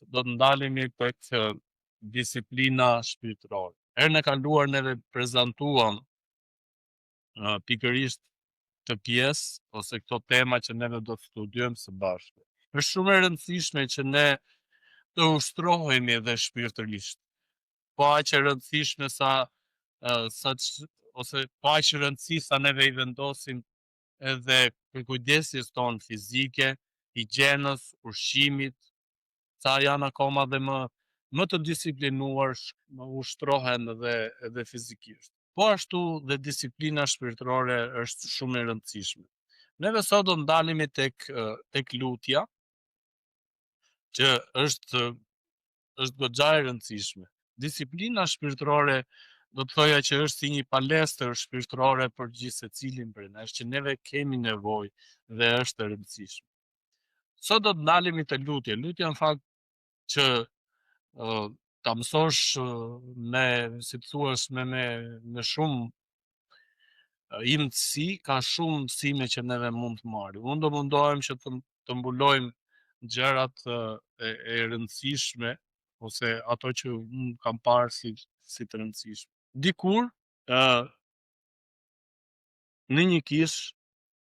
do të ndalemi tek disiplina shpirtërore. Herën e kaluar neve prezantuam pikërisht të pjesë ose këto tema që neve do të studiojmë së bashku. Është shumë e rëndësishme që ne të ushtrohemi edhe shpirtërisht. Po aq e rëndësishme ose po aq e rëndësi sa neve i vendosim edhe për kujdesjes tonë fizike, higjienës, ushqimit, sa janë akoma dhe më të disiplinuar, më ushtrohen edhe fizikisht. Po ashtu dhe disiplina shpirtërore është shumë e rëndësishme. Neve sot do ndalemi tek lutja, që është goxha e rëndësishme. Disiplina shpirtërore do të thoja që është si një palestër shpirtërore për gjithë secilin prej nesh, që neve kemi nevojë dhe është e rëndësishme. Sot do të ndalemi te lutja. Lutja në fakt që ta mësosh si të thuash me shumë imtësi, ka shumë mësime që neve mund të marrim. Unë do mundohem që të mbulojmë gjërat e rëndësishme ose ato që unë kam parë si të rëndësishme. Dikur në një kish,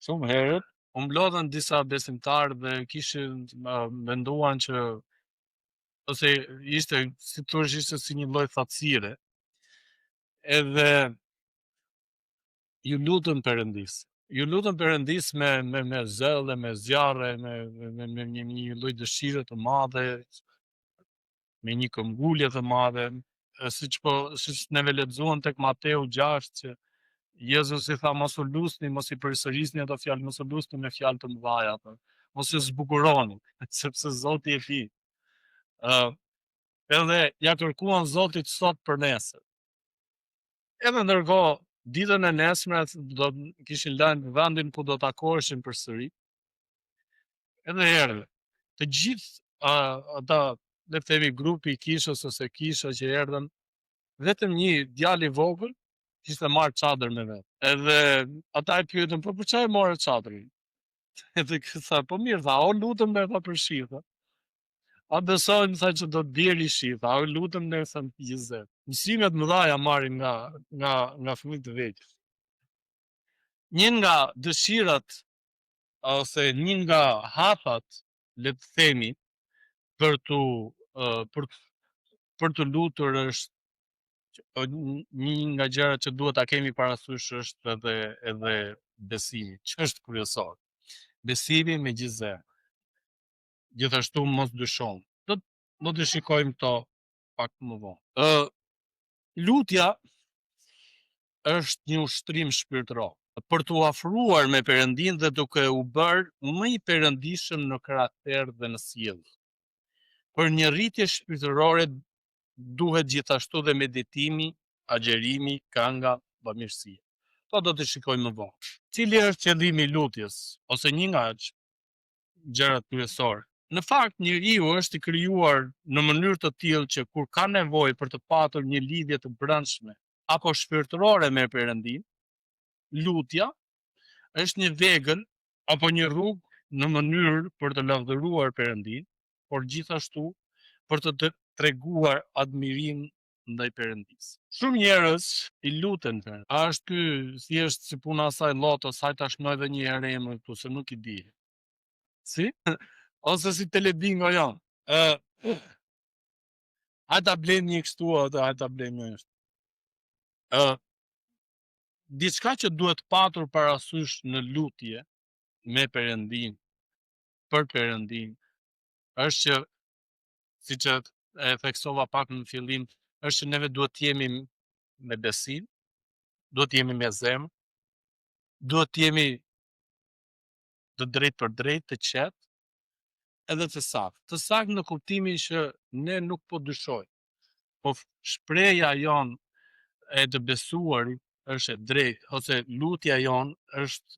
shumë herët, u mblodhen disa besimtarë dhe kishin menduan që ose ishte si thuash ishte si një lloj thatësire. Edhe ju lutëm Perëndis. Ju lutëm Perëndis me zell dhe me zjarre, me një lloj dëshire të madhe, me një këmbgulje të madhe, siç neve lexuam tek Mateu 6 që Jezus i tha mos u lusni, mos i përsërisni ato fjalë, mos u lusni me fjalë të mëdha ato. Mos ju zbukuroni, sepse Zoti e di. Edhe ja kërkuan Zotit sot për nesër. Edhe ndërkohë ditën e nesme do kishin lënë vendin ku do takoheshin përsëri. Edhe erdhe. Të gjithë ata, le të themi grupi i kishës ose kisha që erdhën, vetëm një djalë i vogël kishte marrë çadër me vet. Edhe ata e pyetën, po për çfarë morë çadrin? Edhe tha, po mirë, tha, o lutem me tha për shi, tha. A besojmë tha që do të bjeri shi, tha, o lutem ne tha në gjizet. Mësimet më dhaja marrin nga fëmijët të vegjël. Një nga dëshirat ose një nga hapat, le të themi, për të lutur është një nga gjërat që duhet ta kemi parasysh është edhe besimi, që është kryesor. Besimi me gjithë zemrën. Gjithashtu mos dyshon. Do të shikojmë këto pak më vonë. Lutja është një ushtrim shpirtëror për t'u afruar me Perëndin dhe duke u bërë më i perëndishëm në karakter dhe në sjellje. Për një rritje shpirtërore duhet gjithashtu dhe meditimi, agjerimi, kënga, bamirësia. Kto do të shikojmë më vonë. Cili është qëllimi i lutjes ose një nga gjërat kryesore? Në fakt njeriu është i krijuar në mënyrë të tillë që kur ka nevojë për të patur një lidhje të brendshme apo shpirtërore me Perëndin, lutja është një vegël apo një rrugë në mënyrë për të lavdëruar Perëndin, por gjithashtu për të treguar admirim ndaj Perëndisë. Shumë njerëz i luten Perëndin. A është ky thjesht si puna e saj llotos, hajt ta shnoj edhe një herë emrin këtu se nuk i di. Si? Ose si telebingo janë. Hajt ta blejmë një kështu atë, hajt ta blejmë një kështu. Diçka që duhet patur parasysh në lutje me Perëndin, për Perëndin, është që siç e theksova pak në fillim, është që neve duhet të jemi me besim, duhet të jemi me zemër, duhet të jemi të drejtë për drejtë, të qetë, edhe të saktë. Të saktë në kuptimin që ne nuk po dyshojmë, po shpreha jon e të besuarit është e drejtë, ose lutja jon është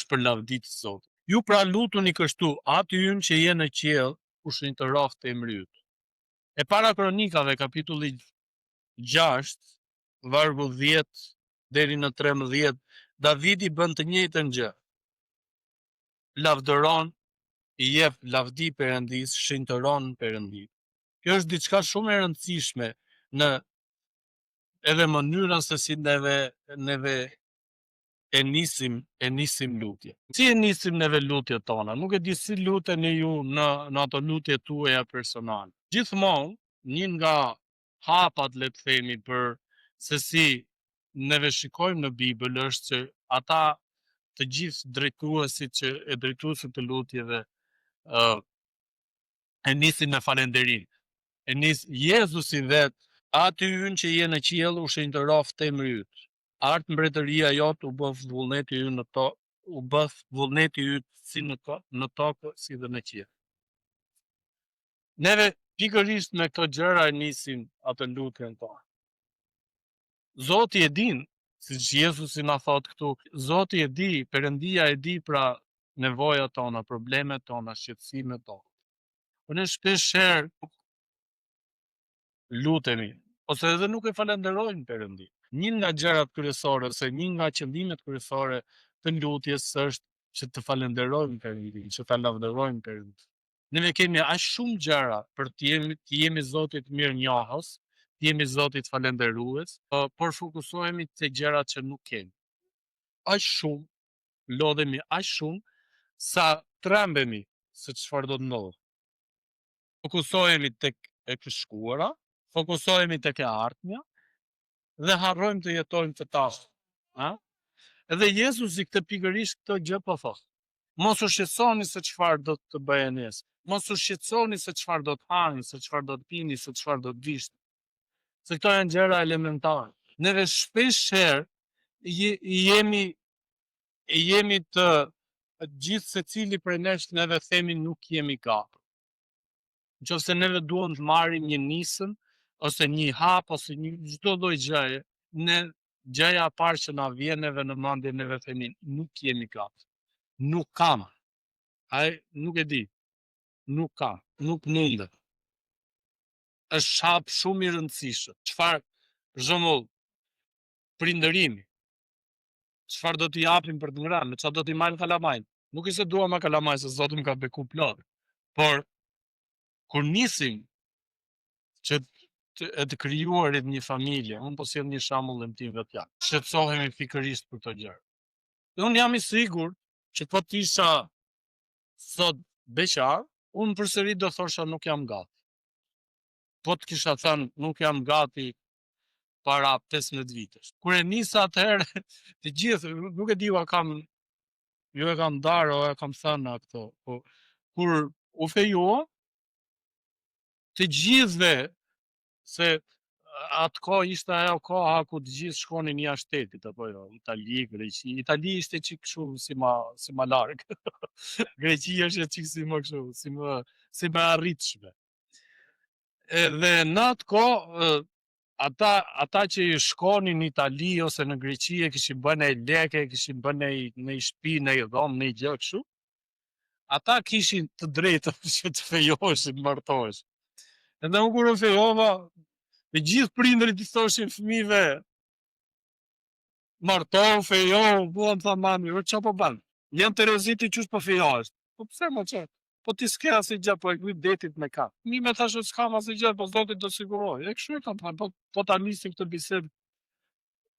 për lavdi të Zotit. Ju pra lutuni kështu, Atë ynë që je në qiell, ku shinjtëroft emri yt. E para Kronikave kapitulli 6, vargu 10 deri në 13, Davidi bën të njëjtën gjë. Lavdëron i jep lavdi Perëndis, shenjtëron Perëndin. Kjo është diçka shumë e rëndësishme në edhe mënyrën se si neve e nisim lutje. Si e nisim neve lutjet tona? Nuk e di si luteni ju në ato lutje tuaja personale. Gjithmonë, një nga hapat, le të themi, për se si neve shikojmë në Bibël është që ata të gjithë drejtuesit që e drejtuesit të lutjeve e nisin me falënderim. E nis Jezusi vet, aty ynë që je në qiell u shenjtëroft temri yt. Art mbretëria jot u bë vullneti ynë në tokë, u bë vullneti yt si në tokë si dhe në qiell. Neve pikërisht me këto gjëra e nisim atë lutjen tonë. Zoti e din, siç Jezusi na thot këtu, Zoti e di, Perëndia e di pra nevojat tona, problemet tona, shqetësimet tona. Po ne shpesh herë lutemi, ose edhe nuk e falenderojmë Perëndin. Një nga gjërat kryesore, ose një nga qëllimet kryesore të lutjes është që të falenderojmë Perëndin, që ta lavdërojmë Perëndin. Ne kemi aq shumë gjëra për të jemi Zotit mirënjohës, të jemi Zotit falënderues, por fokusohemi te gjërat që nuk kemi. Aq shumë, lodhemi aq shumë sa trembemi se çfarë do të ndodhë. Fokusohemi tek e shkuara, fokusohemi tek e ardhmja dhe harrojmë të jetojmë të tashme. Edhe Jezusi këtë pikërisht këtë gjë po thotë. Mos u shqetësoni se çfarë do të bëjë nesër. Mos u shqetësoni se çfarë do të hani, se çfarë do të pini, se çfarë do të vishni. Se këto janë gjëra elementare. Neve shpesh herë jemi të gjithë secili prej nesh neve themi nuk jemi gati. Nëse neve duam të marrim një nisën ose një hap ose një çdo lloj gjëje, ne gjëja e parë që na vjen neve në mendje neve themi nuk jemi gati. Nuk kam. Ai nuk e di. Nuk ka, nuk mundet. Është hap shumë i rëndësishëm. Çfarë, për shembull, prindërimi. Çfarë do t'i japim për të ngrënë, me çfarë do t'i marrim kalamajin? Nuk i se dua me kalamaj se Zoti më ka beku plot. Por kur nisim që të krijuarit një familje, unë po sjell një shembull tim vetjak. Shqetësohemi pikërisht për këto gjëra. Unë jam i sigurt që po të isha sot beqar, unë përsëri do thosha nuk jam gati. Po të kisha thënë nuk jam gati para 15 vitesh. Kur e nisa atëherë, të gjithë, nuk e di a kam, ju e kam darë o e kam thënë këto, po kur u fejua, të gjithëve, se atë kohë ishte ajo koha ku të gjithë shkonin jashtë shtetit, apo jo, Itali, Greqi. Itali ishte çik kështu si më larg. Greqia është çik si më kështu, si më arritshme. Edhe në atë kohë ata që i shkonin në Itali ose në Greqi e kishin bën leke, kishin bën në shtëpi, në dhomë, në gjë kështu. Ata kishin të drejtën që të fejoheshin, martoheshin. Edhe unë kur u fejova, të gjithë prindërit i thoshin fëmijëve, martohu, fejohu, buan tha mami, çfarë po bën? Jam Tereziti qysh po fejohesh? Po pse më çet? Po ti s'ke asnjë gjë, po e kuj detit me ka. Mi me thashë s'kam asnjë gjë, po Zoti do siguroj. E kështu e kam thënë, po ta nisim këtë bisedë.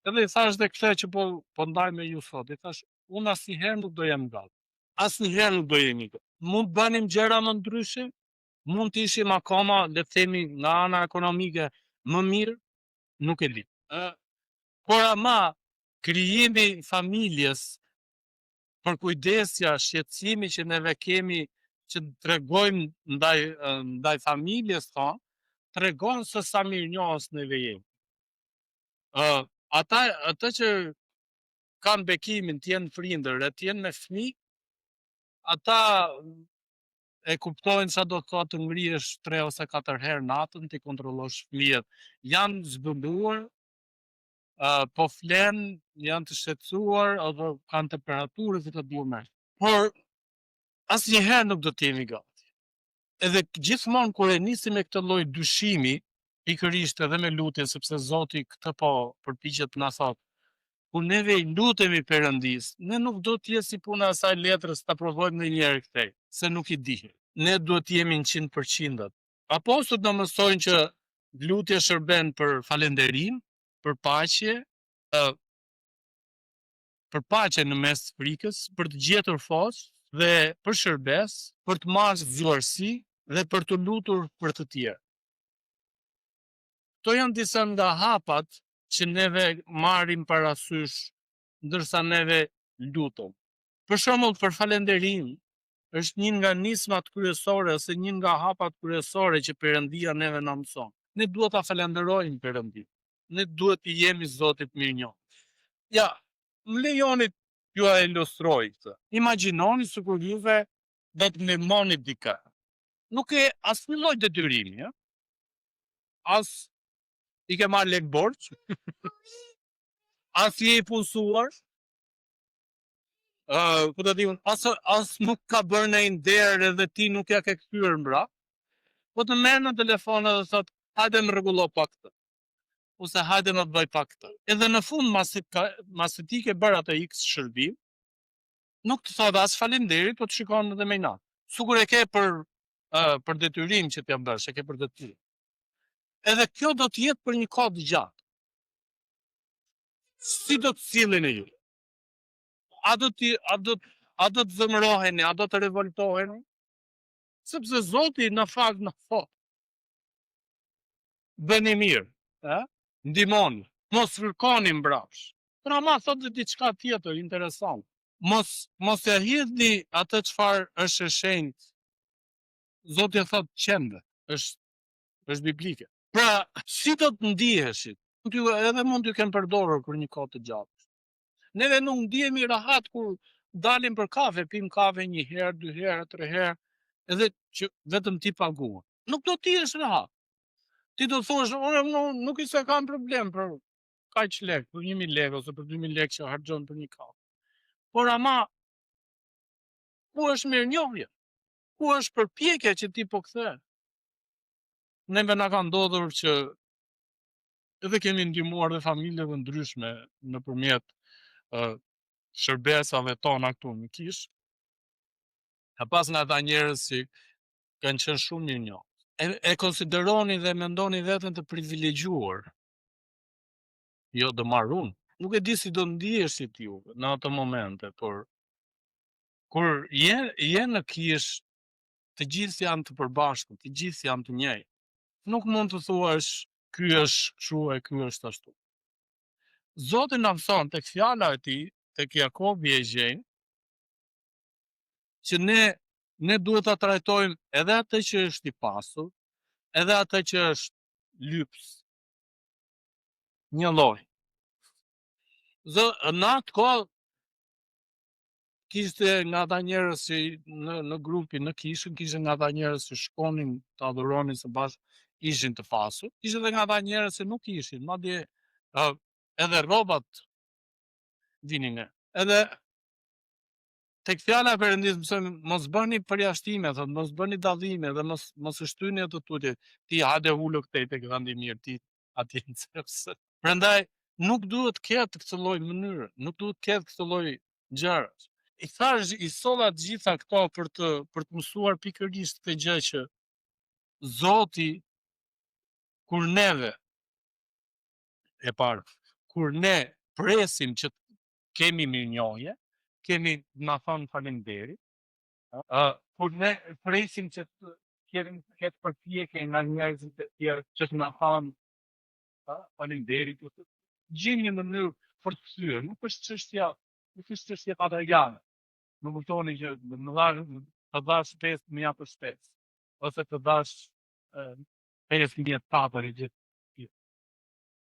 Edhe i thash dhe këtë që po ndaj me ju sot. I thash, unë asnjëherë nuk do jem gati. Asnjëherë nuk do jemi gati. Mund bënim gjëra më ndryshe, mund të ishim akoma, le të themi, nga ana ekonomike më mirë, nuk e di. Por ama krijimi familjes, për kujdesja, shqetësimi që neve kemi që tregojmë ndaj familjes tonë, tregon se sa mirënjohës neve jemi. Ata që kanë bekimin të jenë prindër e të jenë me fëmijë, ata e kuptojnë sa do të thotë të ngrihesh 3 ose 4 herë natën, ti kontrollosh fëmijët. Janë zbuluar, po flen, janë të shqetësuar, apo kanë temperaturë që të duhen. Por asnjëherë nuk do të jemi gati. Edhe gjithmonë kur e nisim me këtë lloj dyshimi, pikërisht edhe me lutje, sepse Zoti këtë po përpiqet na thotë, kur neve i lutemi Perëndis, ne nuk do të jetë si puna e asaj letrës ta provojmë ndonjëherë kthej, se nuk i dihet. Ne duhet të jemi në 100%. Apostujt na mësojnë që lutja shërben për falënderim, për paqe, për paqe në mes të frikës, për të gjetur forcë dhe për shërbes, për të marrë vlerësi dhe për të lutur për të tjerë. Kto janë disa nga hapat që neve marrim parasysh ndërsa neve lutem. Për shembull, për falënderim, është një nga nismat kryesore ose një nga hapat kryesore që Perëndia neve na mëson. Ne duhet ta falenderojmë Perëndin. Ne duhet të jemi Zotit mirënjohës. Ja, më lejoni t'ju a ilustroj këtë. Imagjinoni sikur juve do të ndihmoni dikë. Nuk e asnjë lloj detyrimi, ëh. As i ke marrë lek borç, as je i punësuar, ku do diun, as nuk ka bërë ndonjë nder edhe ti nuk ja ke kthyer mbra, po të merr në telefon edhe thot, hajde më rregullo pak këtë. Ose hajde më bëj pak këtë. Edhe në fund masi ti ke bërë atë X shërbim, nuk të thot as faleminderit, po të shikon edhe më natë. Sukur e ke për detyrim që t'ja bësh, e ke për detyrë. Edhe kjo do të jetë për një kohë të gjatë. Si do të silleni ju? A do të zemëroheni, a do të revoltoheni? Sepse Zoti në fakt na thot, bëni mirë, ndihmoni, mos kërkoni mbrapsh. Por ama thot diçka tjetër interesant. Mos e hidhni atë çfarë është e shenjtë. Zoti e thot qende, është biblike. Pra, si do të ndiheshit? Edhe mund t'ju kem përdorur për një kohë të gjatë. Neve nuk ndihemi rahat kur dalim për kafe, pim kafe një herë, 2 herë, 3 herë, edhe që vetëm ti paguan. Nuk do t'i jesh rahat. Ti do thosh, ore, nuk i se kam problem për kaq lek, për 1000 lekë ose për 2000 lekë që harxhon për një kafe. Por ama, ku është mirënjohja? Ku është përpjekja që ti po kthe? Neve na ka ndodhur që edhe kemi ndihmuar dhe familjeve ndryshme nëpërmjet shërbesave tona këtu në Kish. Ka pas nga ata njerëz që kanë qenë shumë mirënjohës. E konsideroni dhe mendoni veten të privilegjuar. Jo të marrun. Nuk e di si do ndiheshit ju në ato momente, por kur je në Kish, të gjithë janë të përbashkët, të gjithë janë të njëjtë. Nuk mund të thuash ky është kështu e ky është ashtu. Zoti na mëson tek fjala e tij, tek Jakobi e gjejmë, që ne duhet ta trajtojmë edhe atë që është i pasur, edhe atë që është lyps. Një lloj. Në atë kohë kishte nga ata njerëz që në grupin, në kishën, kishte nga ata njerëz që shkonin të adhuronin së bashku, ishin të pasur. Kishte edhe nga ata njerëz që nuk ishin, madje edhe rrobat vinin nga. Edhe tek fjala e Perëndis mësojmë mos bëni përjashtime, thotë mos bëni dallime dhe mos e shtyni ato tutje. Ti hajde ulo këtej tek vendi mirë, ti atje në sepse. Prandaj nuk duhet ketë këtë lloj mënyre, nuk duhet ketë këtë lloj gjërash. I thash i solla të gjitha këto për të mësuar pikërisht këtë gjë që Zoti kur neve e parë, kur ne presim që kemi mirënjohje, kemi na thon faleminderit, kur ne presim që të ketë përpjekje nga njerëzit e tjerë që të na thon faleminderit, gjejmë një mënyrë për të kthyer, nuk është çështja materiale. Më kuptoni që të dash 5 më japësh 5, ose të dash 5.000 tatëri gjithë.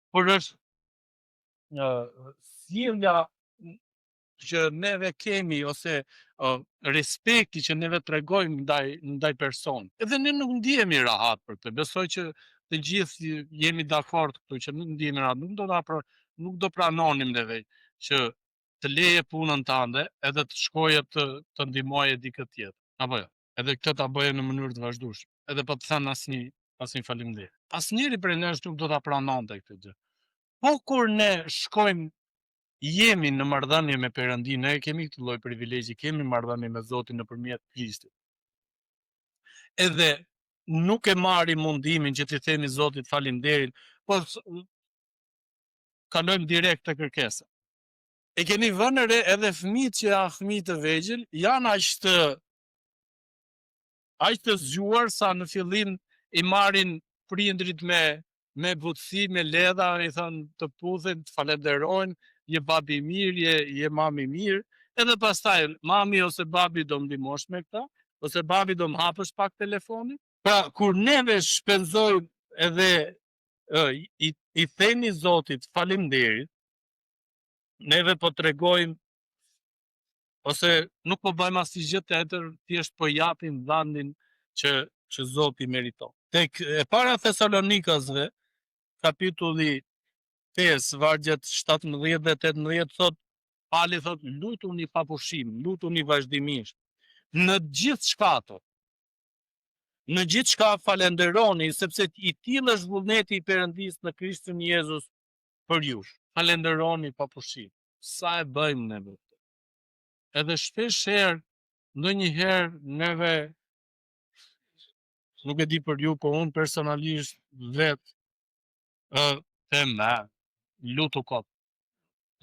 Por është sjellja që neve kemi ose respekti që neve tregojmë ndaj person. Edhe ne nuk ndihemi rahat për këtë. Besoj që të gjithë jemi dakord këtu që nuk ndihemi rahat, nuk do pranonim neve që të leje punën tënde edhe të shkoje të ndihmoje dikë tjetër. Apo jo. Edhe këtë ta bëje në mënyrë të vazhdueshme. Edhe po të thënë asnjë faleminderit. Asnjëri prej nesh nuk do ta pranonte këtë gjë. Po kur ne shkojmë jemi në marrëdhënie me Perëndin, ne kemi këtë lloj privilegji, kemi marrëdhënie me Zotin nëpërmjet Krishtit. Edhe nuk e marrim mundimin që t'i themi Zotit faleminderit, po kalojmë direkt te kërkesa. E keni vënë re edhe fëmijët që janë fëmijë të vegjël, janë aq të zgjuar sa në fillim i marrin prindrit me butësi, me ledha, i thënë të puthin, të falenderojnë, je babi mirë, je mami mirë, edhe pastaj mami ose babi do më ndihmosh me këta, ose babi do më hapësh pak telefonin. Pra, kur neve shpenzojmë edhe i themi Zotit faleminderit, neve po tregojmë ose nuk po bëjmë asnjë gjë tjetër, thjesht po japim dhënin që Zoti meriton. Tek e para Thesalonikasve, kapitulli 5, vargjet 17 dhe 18 thot, Pali thot, lutuni pa pushim, lutuni vazhdimisht. Në gjithë shkato, në gjithë shka falenderoni, sepse i tillë është vullneti i Perëndis në Krishtin Jezus për ju. Falenderoni pa pushim. Sa e bëjmë neve? Edhe shpesh herë, ndonjëherë neve, nuk e di për ju, po unë personalisht them, lutu kot.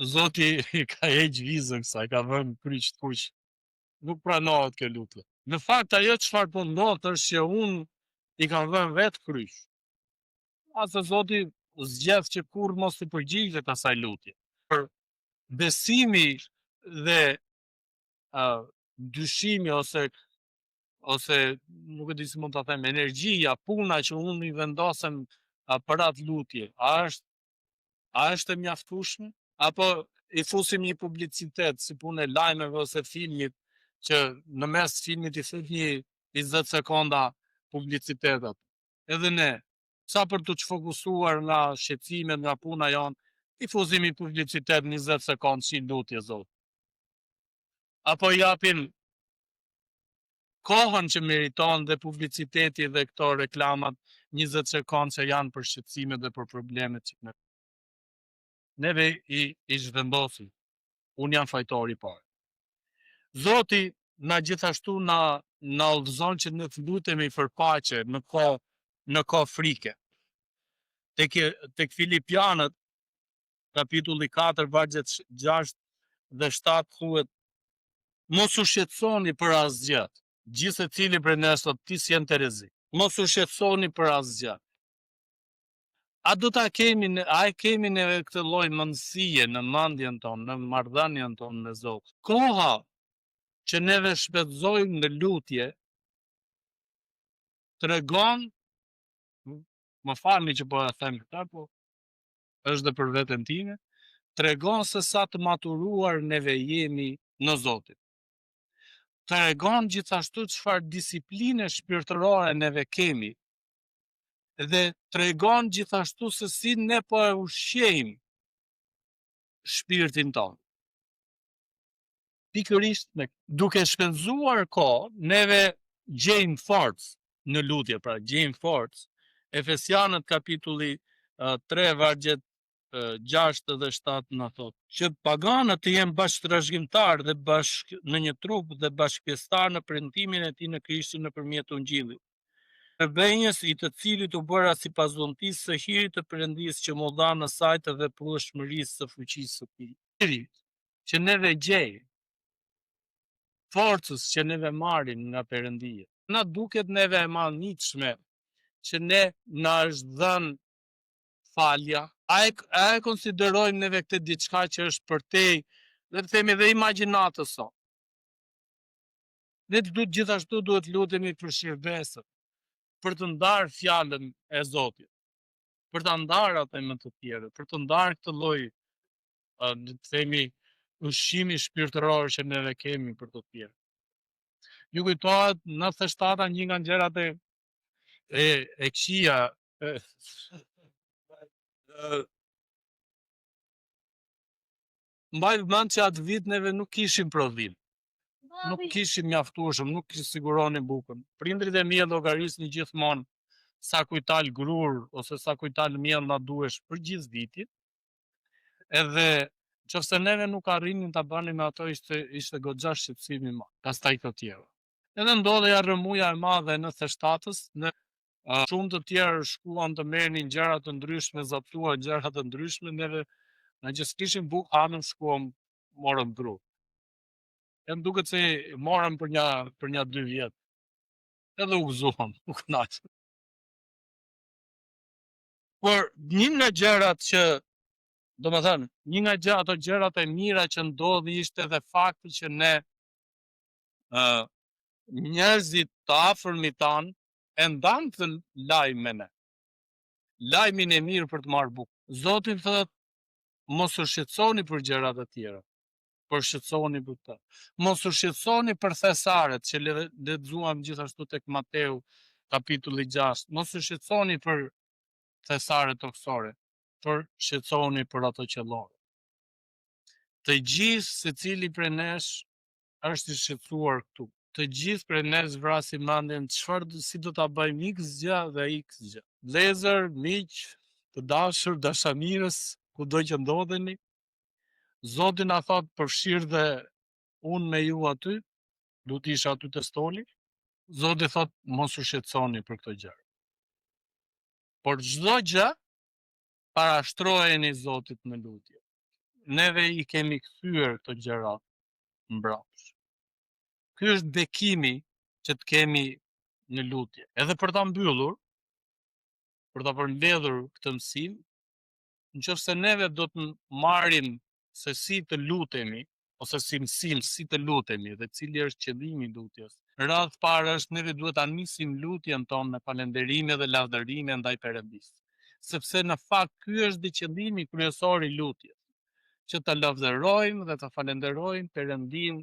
Zoti ka heq vizën kësaj, ka vënë kryq të kuq. Nuk pranohet kjo lutje. Në fakt ajo çfarë po ndodh është që unë i kam vënë vetë kryq. Ase Zoti zgjedh që kur mos i përgjigjet asaj lutje. Për besimi dhe dyshimi ose nuk e di si mund ta them, energjia, puna që unë i vendosem për atë lutje, a është e mjaftueshme? Apo i fusim një publicitet si punë e lajmeve ose filmit, që në mes filmit i thot një 20 sekonda publicitetet. Edhe ne, sa për të fokusuar nga shqetësimet, nga puna jonë, i fusim një publicitet 20 sekondë si lutje Zot. Apo japim kohën që meriton dhe publiciteti dhe këto reklamat 20 sekondë që janë për shqetësimet dhe për problemet që ne. Neve i zhvendosim. Unë jam fajtori parë. Zoti na gjithashtu na udhëzon që ne të lutemi për paqe në kohë frike. Tek Filipianët, kapitulli 4, vargjet 6 dhe 7 thuhet, mos u shqetësoni për asgjë. Gjithë secili prej nesh sot ti s'jen të rrezik. Mos u shqetësoni për asgjë. A kemi ne këtë lloj mendësie në mendjen tonë, në marrëdhënien tonë me Zotin? Koha që neve shpenzojmë në lutje tregon, më falni që po e them këtë, po është dhe për veten time, tregon se sa të maturuar neve jemi në Zotin. Tregon gjithashtu çfarë disipline shpirtërore neve kemi. Dhe tregon gjithashtu se si ne po e ushqejmë shpirtin tonë. Pikërisht duke shpenzuar kohë, neve gjejmë forcë në lutje, pra gjejmë forcë. Efesianët kapitulli 3 vargjet 6 dhe 7 na thot që paganët të jenë bashkëtrashëgimtar dhe në një trup dhe bashkëpjesëtar në premtimin e tij në Krishtin nëpërmjet Ungjillit. Në benjes i të cilit u bëra sipas vontisë së hirit të Perëndisë që mu dha në saj të veprueshmërisë së fuqisë së tij. Që neve gjejmë forcës që neve marrim nga Perëndia. Na duket neve e mallnitshme që ne na është dhënë falja. A e konsiderojmë neve këtë diçka që është përtej, dhe të themi dhe imagjinatës sot. Ne gjithashtu duhet lutemi për shërbesën, për të ndarë fjalën e Zotit, për ta ndarë atë me të tjerë, për të ndarë këtë lloj, të themi, ushqimi shpirtëror që neve kemi për të tjerë. Ju kujtohet 97-a një nga gjërat e këqija mbaj mend që atë vit neve nuk kishim prodhim. Nuk kishim mjaftueshëm, nuk siguronin bukën. Prindrit e mi llogarisnin gjithmonë sa kujtal grur ose sa kujtal miell na duhesh për gjithë vitin. Edhe Qofse neve nuk arrinin ta bënim ato, ishte goxha shqetësimi i madh, pastaj të tjerë. Edhe ndodhi rrëmuja e madhe në 97-s, shumë të tjerë shkuan të merrnin gjëra të ndryshme, zaptuan gjëra të ndryshme, neve na që s'kishim bukë hanëm, shkuam morëm dru. E më duket se morëm për një 2 vjet. Edhe u gëzuam, u kënaqëm. Por një nga gjërat që, domethënë, një nga ato gjërat e mira që ndodhi ishte edhe fakti që ne njerëzit të afërmit tanë e ndantën lajm me ne. Lajmin e mirë për të marrë bukë. Zoti thot, mos u shqetësoni për gjërat e tjera, por shqetësoni për këtë. Mos u shqetësoni për thesaret që lexuam gjithashtu tek Mateu kapitulli 6. Mos u shqetësoni për thesaret toksore, por shqetësoni për ato qellore. Të gjithë secili prej nesh është i shqetësuar këtu. Të gjithë prej nesh vrasin mendjen si do ta bëjmë X gjë dhe X gjë. Vëllezër, miq, të dashur, dashamirës, kudo që ndodheni, Zoti na thot përfshirë dhe unë me ju aty, du të isha aty te stoli. Zoti thot mos u shqetësoni për këtë gjë. Por çdo gjë parashtrojeni Zotit me lutje. Neve i kemi kthyer këto gjëra mbrapsht. Ky është bekimi që të kemi në lutje. Edhe për ta mbyllur, për ta përmbledhur këtë mësim, nëse neve do të marrim se si të lutemi, ose si mësim si të lutemi dhe cili është qëllimi i lutjes. Radhë parë është neve duhet ta nisim lutjen tonë me falënderime dhe lavdërime ndaj Perëndisë. Sepse në fakt ky është qëllimi kryesor i lutjes, që ta lavdërojmë dhe ta falenderojmë Perëndin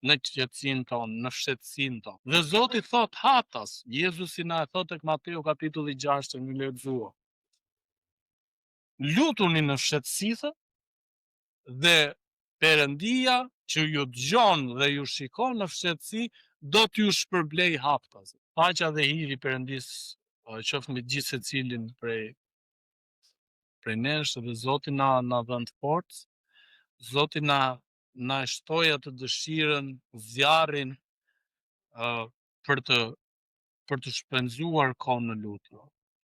në qetësinë tonë, në fshehtësinë tonë. Dhe Zoti thot hatas, Jezusi na e thot tek Mateu kapitulli 6 që ne lexuam. Lutuni në fshehtësi dhe Perëndia që ju dëgjon dhe ju shikon në fshehtësi do t'ju shpërblej haptas. Paqja dhe hiri i Perëndis qoftë me gjithë secilin prej nesh, dhe Zoti na dhënë forcë. Zoti na shtoi atë dëshirën, zjarrin për të shpenzuar kohë në lutje.